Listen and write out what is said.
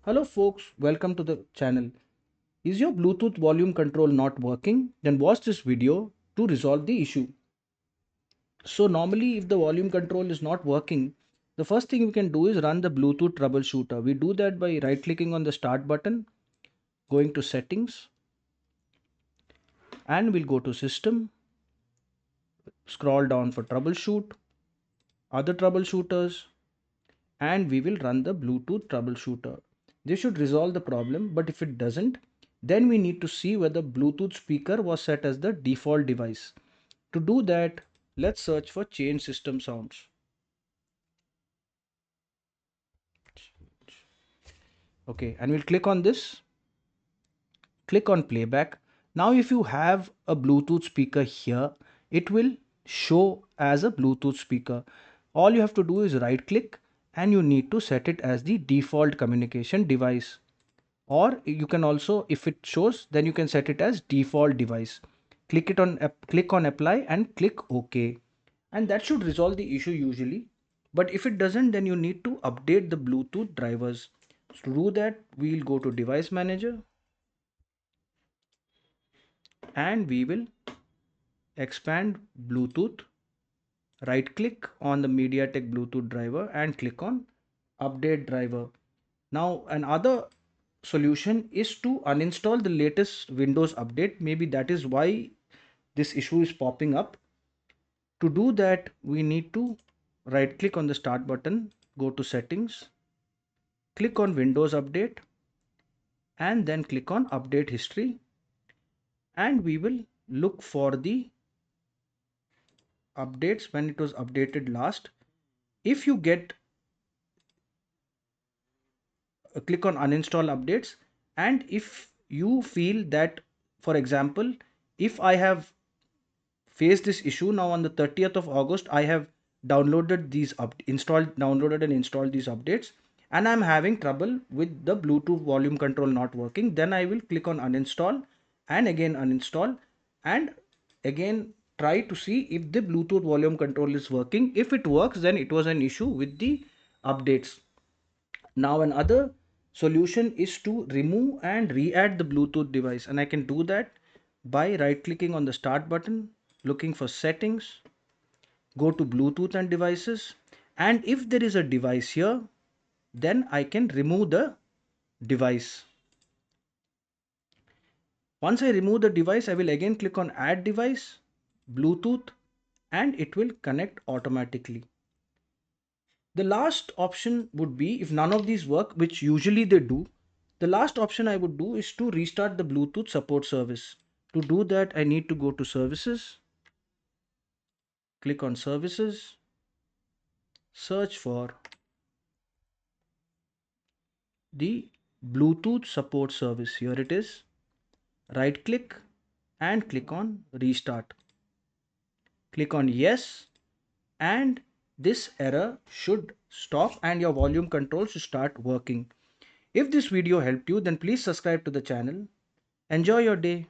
Hello folks, welcome to the channel. Is your Bluetooth volume control not working? Then watch this video to resolve the issue. So normally if the volume control is not working, the first thing we can do is run the Bluetooth troubleshooter. We do that by right clicking on the start button, going to settings, and we'll go to system, scroll down for troubleshoot, other troubleshooters, and we will run the Bluetooth troubleshooter. This should resolve the problem, but if it doesn't, then we need to see whether Bluetooth speaker was set as the default device. To do that, let's search for change system sounds. Okay, and we'll click on this, click on playback. Now if you have a Bluetooth speaker here, it will show as a Bluetooth speaker. All you have to do is right click and you need to set it as the default communication device. Or you can also, if it shows, then you can set it as default device. Click on apply and click OK. And that should resolve the issue usually. But if it doesn't, then you need to update the Bluetooth drivers. So to do that, we'll go to device manager and we will expand Bluetooth. Right click on the MediaTek Bluetooth driver and click on update driver. Now another solution is to uninstall the latest Windows update. Maybe that is why this issue is popping up. To do that, we need to right click on the start button, go to settings, click on Windows update, and then click on update history, and we will look for the updates when it was updated last. If you get click on uninstall updates, and if you feel that, for example, if I have faced this issue now on the 30th of August, I have downloaded and installed these updates, and I'm having trouble with the Bluetooth volume control not working, then I will click on uninstall and again uninstall and again try to see if the Bluetooth volume control is working. If it works, then it was an issue with the updates. Now another solution is to remove and re-add the Bluetooth device, and I can do that by right clicking on the start button, looking for settings, go to Bluetooth and devices, and if there is a device here, then I can remove the device. Once I remove the device, I will again click on add device, Bluetooth, and it will connect automatically. The last option would be, if none of these work, which usually they do, the last option I would do is to restart the Bluetooth support service. To do that, I need to go to services, click on services, search for the Bluetooth support service. Here it is. Right click and click on restart. Click on yes, and this error should stop and your volume control should start working. If this video helped you, then please subscribe to the channel. Enjoy your day.